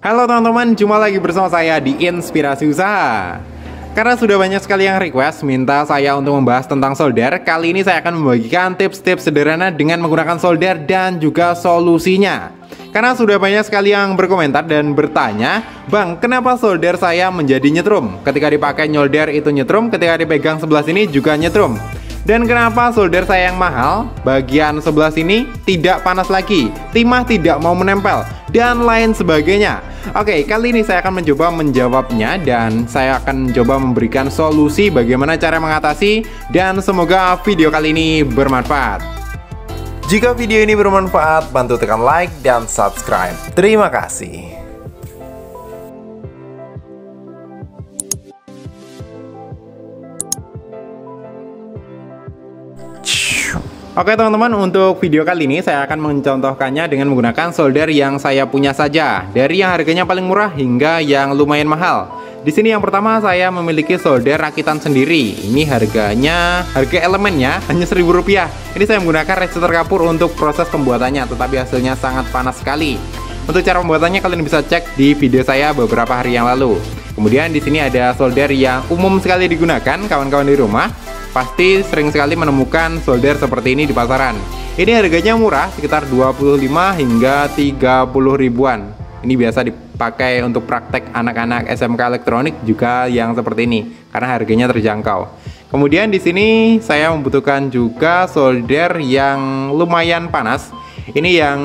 Halo teman-teman, jumpa lagi bersama saya di Inspirasi Usaha. Karena sudah banyak sekali yang request minta saya untuk membahas tentang solder, kali ini saya akan membagikan tips-tips sederhana dengan menggunakan solder dan juga solusinya. Karena sudah banyak sekali yang berkomentar dan bertanya, "Bang, kenapa solder saya menjadi nyetrum? Ketika dipakai nyolder itu nyetrum, ketika dipegang sebelah sini juga nyetrum. Dan kenapa solder saya yang mahal, bagian sebelah sini tidak panas lagi, timah tidak mau menempel, dan lain sebagainya." Oke, kali ini saya akan mencoba menjawabnya dan saya akan mencoba memberikan solusi bagaimana cara mengatasi, dan semoga video kali ini bermanfaat. Jika video ini bermanfaat, bantu tekan like dan subscribe. Terima kasih. Oke teman-teman, untuk video kali ini saya akan mencontohkannya dengan menggunakan solder yang saya punya saja, dari yang harganya paling murah hingga yang lumayan mahal. Di sini yang pertama saya memiliki solder rakitan sendiri. Ini harga elemennya hanya Rp1.000. Ini saya menggunakan resistor kapur untuk proses pembuatannya, tetapi hasilnya sangat panas sekali. Untuk cara pembuatannya kalian bisa cek di video saya beberapa hari yang lalu. Kemudian di sini ada solder yang umum sekali digunakan kawan-kawan di rumah. Pasti sering sekali menemukan solder seperti ini di pasaran. Ini harganya murah, sekitar 25 hingga 30 ribuan. Ini biasa dipakai untuk praktek anak-anak SMK elektronik juga yang seperti ini, karena harganya terjangkau. Kemudian di sini saya membutuhkan juga solder yang lumayan panas. Ini yang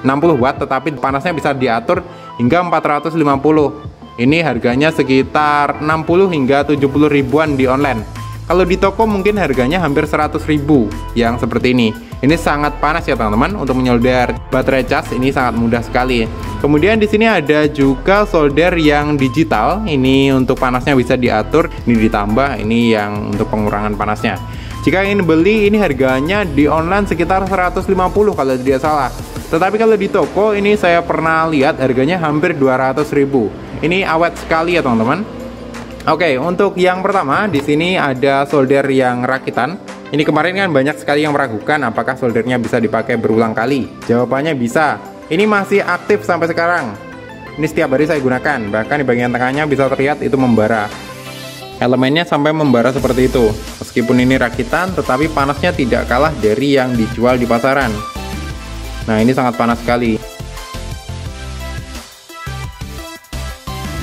60 watt, tetapi panasnya bisa diatur hingga 450. Ini harganya sekitar 60 hingga 70 ribuan di online. Kalau di toko mungkin harganya hampir 100 ribu yang seperti ini. Ini sangat panas ya teman-teman. Untuk menyolder baterai cas ini sangat mudah sekali. Kemudian di sini ada juga solder yang digital. Ini untuk panasnya bisa diatur. Ini ditambah, ini yang untuk pengurangan panasnya. Jika ingin beli, ini harganya di online sekitar 150 kalau tidak salah. Tetapi kalau di toko ini saya pernah lihat harganya hampir 200 ribu. Ini awet sekali ya teman-teman. Oke, untuk yang pertama di sini ada solder yang rakitan. Ini kemarin kan banyak sekali yang meragukan apakah soldernya bisa dipakai berulang kali. Jawabannya bisa. Ini masih aktif sampai sekarang. Ini setiap hari saya gunakan. Bahkan di bagian tengahnya bisa terlihat itu membara. Elemennya sampai membara seperti itu. Meskipun ini rakitan, tetapi panasnya tidak kalah dari yang dijual di pasaran. Nah, ini sangat panas sekali.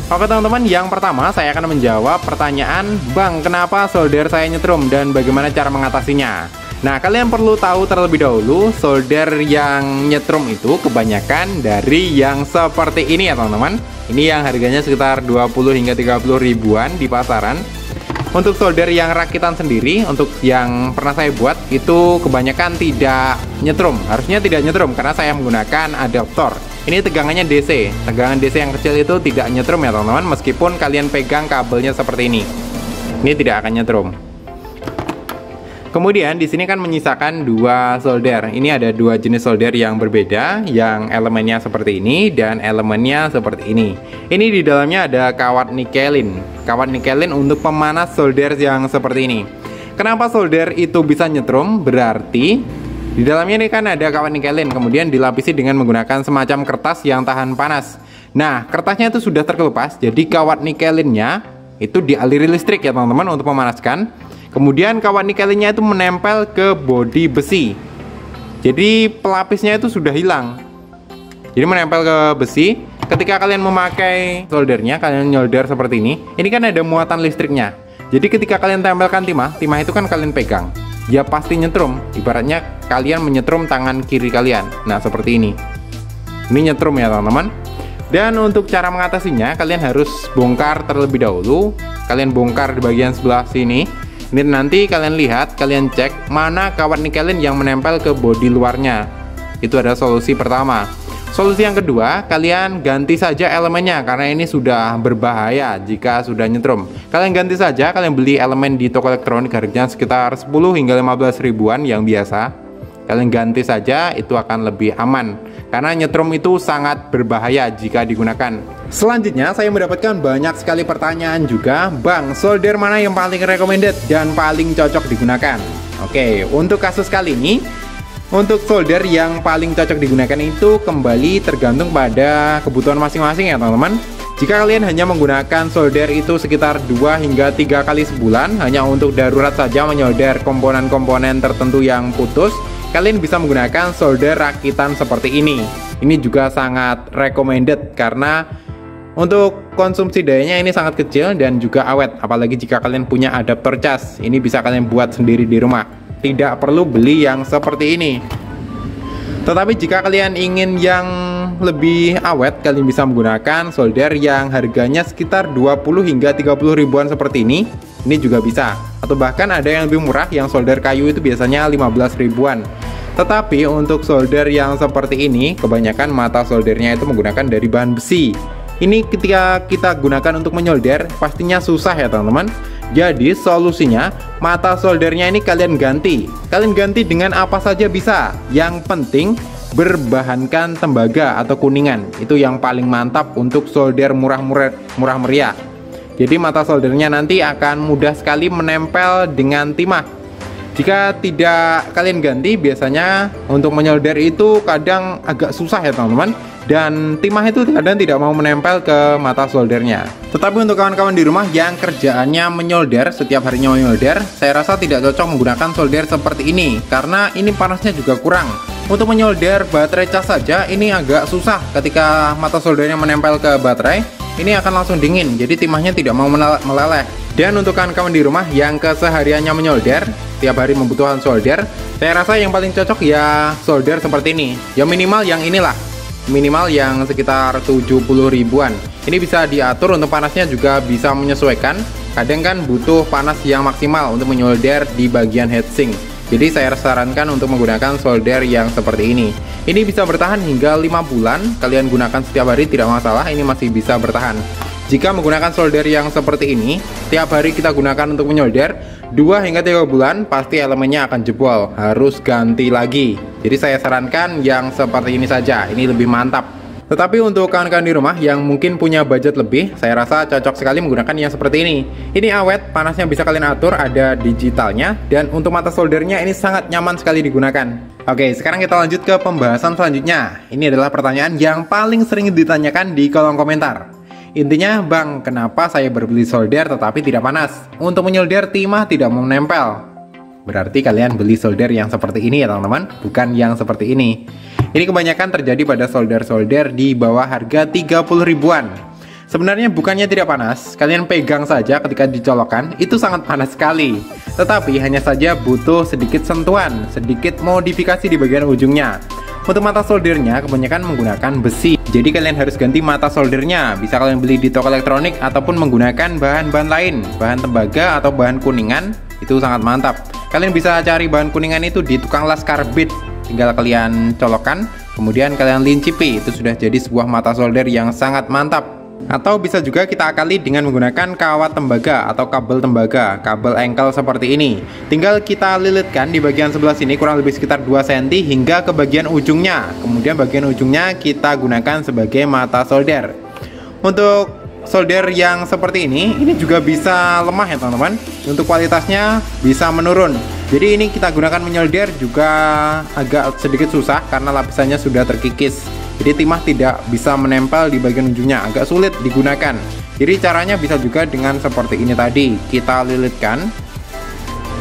Oke teman-teman, yang pertama saya akan menjawab pertanyaan, "Bang, kenapa solder saya nyetrum dan bagaimana cara mengatasinya?" Nah, kalian perlu tahu terlebih dahulu, solder yang nyetrum itu kebanyakan dari yang seperti ini ya teman-teman. Ini yang harganya sekitar 20 hingga 30 ribuan di pasaran. Untuk solder yang rakitan sendiri, untuk yang pernah saya buat, itu kebanyakan tidak nyetrum. Harusnya tidak nyetrum karena saya menggunakan adaptor. Ini tegangannya DC. Tegangan DC yang kecil itu tidak nyetrum ya teman-teman, meskipun kalian pegang kabelnya seperti ini. Ini tidak akan nyetrum. Kemudian di sini kan menyisakan dua solder. Ini ada dua jenis solder yang berbeda, yang elemennya seperti ini dan elemennya seperti ini. Ini di dalamnya ada kawat nikelin. Kawat nikelin untuk pemanas solder yang seperti ini. Kenapa solder itu bisa nyetrum? Berarti di dalamnya ini kan ada kawat nikelin, kemudian dilapisi dengan menggunakan semacam kertas yang tahan panas. Nah, kertasnya itu sudah terkelupas, jadi kawat nikelinnya itu dialiri listrik ya teman-teman untuk memanaskan. Kemudian kawat nikelinnya itu menempel ke bodi besi. Jadi pelapisnya itu sudah hilang. Jadi menempel ke besi. Ketika kalian memakai soldernya, kalian nyolder seperti ini kan ada muatan listriknya. Jadi ketika kalian tempelkan timah itu kan kalian pegang. Ya pasti nyetrum, ibaratnya kalian menyetrum tangan kiri kalian. Nah seperti ini. Ini nyetrum ya teman-teman. Dan untuk cara mengatasinya, kalian harus bongkar terlebih dahulu. Kalian bongkar di bagian sebelah sini. Ini nanti kalian lihat, kalian cek mana kawat nikelin yang menempel ke bodi luarnya. Itu ada solusi pertama. Solusi yang kedua, kalian ganti saja elemennya karena ini sudah berbahaya jika sudah nyetrum. Kalian ganti saja, kalian beli elemen di toko elektronik harganya sekitar 10 hingga 15 ribuan yang biasa. Kalian ganti saja, itu akan lebih aman karena nyetrum itu sangat berbahaya jika digunakan. Selanjutnya saya mendapatkan banyak sekali pertanyaan juga, "Bang, solder mana yang paling recommended dan paling cocok digunakan?" Oke, untuk kasus kali ini Untuk solder yang paling cocok digunakan itu kembali tergantung pada kebutuhan masing-masing ya teman-teman. Jika kalian hanya menggunakan solder itu sekitar 2 hingga 3 kali sebulan, hanya untuk darurat saja menyolder komponen-komponen tertentu yang putus, kalian bisa menggunakan solder rakitan seperti ini. Ini juga sangat recommended karena untuk konsumsi dayanya ini sangat kecil dan juga awet. Apalagi jika kalian punya adaptor cas, ini bisa kalian buat sendiri di rumah. Tidak perlu beli yang seperti ini. Tetapi jika kalian ingin yang lebih awet, kalian bisa menggunakan solder yang harganya sekitar 20 hingga 30 ribuan seperti ini. Ini juga bisa. Atau bahkan ada yang lebih murah, yang solder kayu itu biasanya 15 ribuan. Tetapi untuk solder yang seperti ini, kebanyakan mata soldernya itu menggunakan dari bahan besi. Ini ketika kita gunakan untuk menyolder, pastinya susah ya teman-teman. Jadi solusinya, mata soldernya ini kalian ganti. Kalian ganti dengan apa saja bisa. Yang penting berbahankan tembaga atau kuningan. Itu yang paling mantap untuk solder murah meriah. Jadi mata soldernya nanti akan mudah sekali menempel dengan timah. Jika tidak kalian ganti, biasanya untuk menyolder itu kadang agak susah ya teman-teman. Dan timah itu kadang tidak mau menempel ke mata soldernya. Tetapi untuk kawan-kawan di rumah yang kerjaannya menyolder, setiap harinya menyolder, saya rasa tidak cocok menggunakan solder seperti ini, karena ini panasnya juga kurang. Untuk menyolder baterai cas saja ini agak susah. Ketika mata soldernya menempel ke baterai, ini akan langsung dingin, jadi timahnya tidak mau meleleh. Dan untuk kawan-kawan di rumah yang kesehariannya menyolder, tiap hari membutuhkan solder, saya rasa yang paling cocok ya solder seperti ini. Ya minimal yang inilah, minimal yang sekitar 70 ribuan. Ini bisa diatur untuk panasnya, juga bisa menyesuaikan. Kadang kan butuh panas yang maksimal untuk menyolder di bagian heatsink. Jadi saya sarankan untuk menggunakan solder yang seperti ini. Ini bisa bertahan hingga 5 bulan. Kalian gunakan setiap hari tidak masalah, ini masih bisa bertahan. Jika menggunakan solder yang seperti ini, tiap hari kita gunakan untuk menyolder 2 hingga 3 bulan, pasti elemennya akan jebol, harus ganti lagi. Jadi saya sarankan yang seperti ini saja, ini lebih mantap. Tetapi untuk kawan-kawan di rumah yang mungkin punya budget lebih, saya rasa cocok sekali menggunakan yang seperti ini. Ini awet, panasnya bisa kalian atur, ada digitalnya, dan untuk mata soldernya ini sangat nyaman sekali digunakan. Oke, sekarang kita lanjut ke pembahasan selanjutnya. Ini adalah pertanyaan yang paling sering ditanyakan di kolom komentar. Intinya, Bang, kenapa saya berbeli solder tetapi tidak panas? Untuk menyolder timah tidak mau menempel. Berarti kalian beli solder yang seperti ini ya teman-teman, bukan yang seperti ini. Ini kebanyakan terjadi pada solder-solder di bawah harga 30 ribuan. Sebenarnya bukannya tidak panas, kalian pegang saja ketika dicolokkan, itu sangat panas sekali. Tetapi hanya saja butuh sedikit sentuhan, sedikit modifikasi di bagian ujungnya. Untuk mata soldernya kebanyakan menggunakan besi. Jadi kalian harus ganti mata soldernya. Bisa kalian beli di toko elektronik ataupun menggunakan bahan-bahan lain, bahan tembaga atau bahan kuningan. Itu sangat mantap. Kalian bisa cari bahan kuningan itu di tukang las karbit. Tinggal kalian colokkan, kemudian kalian lincipi. Itu sudah jadi sebuah mata solder yang sangat mantap. Atau bisa juga kita akali dengan menggunakan kawat tembaga atau kabel tembaga, kabel engkel seperti ini. Tinggal kita lilitkan di bagian sebelah sini kurang lebih sekitar 2 cm hingga ke bagian ujungnya. Kemudian bagian ujungnya kita gunakan sebagai mata solder. Untuk solder yang seperti ini juga bisa lemah ya teman-teman. Untuk kualitasnya bisa menurun. Jadi ini kita gunakan menyolder juga agak sedikit susah karena lapisannya sudah terkikis. Jadi timah tidak bisa menempel di bagian ujungnya, agak sulit digunakan. Jadi caranya bisa juga dengan seperti ini tadi. Kita lilitkan,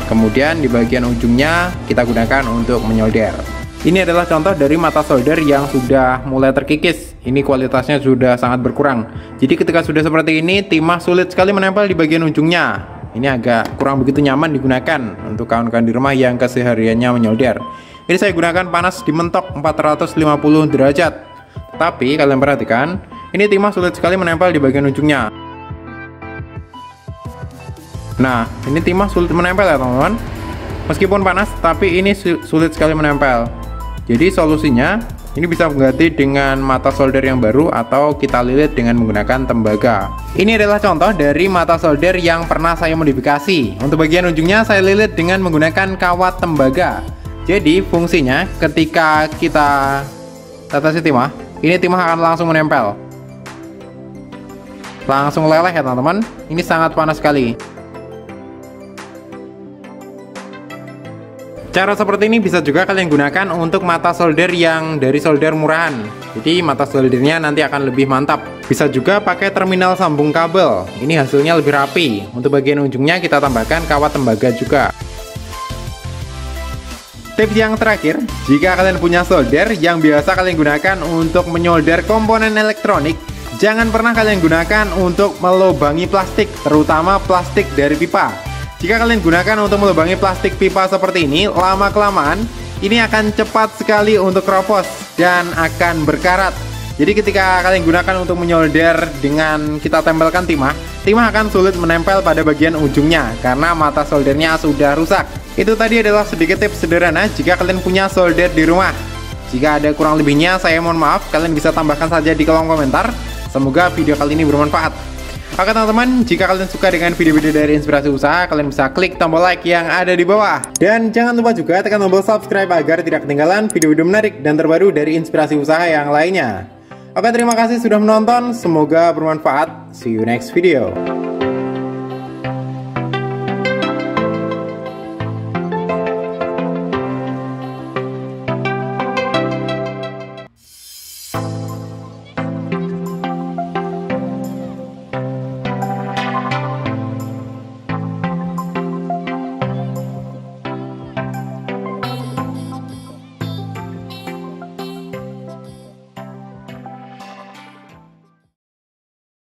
kemudian di bagian ujungnya kita gunakan untuk menyolder. Ini adalah contoh dari mata solder yang sudah mulai terkikis. Ini kualitasnya sudah sangat berkurang. Jadi ketika sudah seperti ini, timah sulit sekali menempel di bagian ujungnya. Ini agak kurang begitu nyaman digunakan untuk kawan-kawan di rumah yang kesehariannya menyolder. Ini saya gunakan panas di mentok 450 derajat. Tapi kalian perhatikan, ini timah sulit sekali menempel di bagian ujungnya. Nah, ini timah sulit menempel ya teman-teman. Meskipun panas, tapi ini sulit sekali menempel. Jadi solusinya, ini bisa mengganti dengan mata solder yang baru atau kita lilit dengan menggunakan tembaga. Ini adalah contoh dari mata solder yang pernah saya modifikasi. Untuk bagian ujungnya saya lilit dengan menggunakan kawat tembaga. Jadi fungsinya ketika kita tetesi timah, ini timah akan langsung menempel, langsung leleh ya teman-teman. Ini sangat panas sekali. Cara seperti ini bisa juga kalian gunakan untuk mata solder yang dari solder murahan. Jadi mata soldernya nanti akan lebih mantap. Bisa juga pakai terminal sambung kabel. Ini hasilnya lebih rapi. Untuk bagian ujungnya kita tambahkan kawat tembaga juga. Tips yang terakhir, jika kalian punya solder yang biasa kalian gunakan untuk menyolder komponen elektronik, jangan pernah kalian gunakan untuk melubangi plastik, terutama plastik dari pipa. Jika kalian gunakan untuk melubangi plastik pipa seperti ini, lama-kelamaan ini akan cepat sekali untuk keropos dan akan berkarat. Jadi ketika kalian gunakan untuk menyolder dengan kita tempelkan timah akan sulit menempel pada bagian ujungnya karena mata soldernya sudah rusak. Itu tadi adalah sedikit tips sederhana jika kalian punya solder di rumah. Jika ada kurang lebihnya, saya mohon maaf, kalian bisa tambahkan saja di kolom komentar. Semoga video kali ini bermanfaat. Oke teman-teman, jika kalian suka dengan video-video dari Inspirasi Usaha, kalian bisa klik tombol like yang ada di bawah. Dan jangan lupa juga tekan tombol subscribe agar tidak ketinggalan video-video menarik dan terbaru dari Inspirasi Usaha yang lainnya. Oke, terima kasih sudah menonton, semoga bermanfaat. See you next video.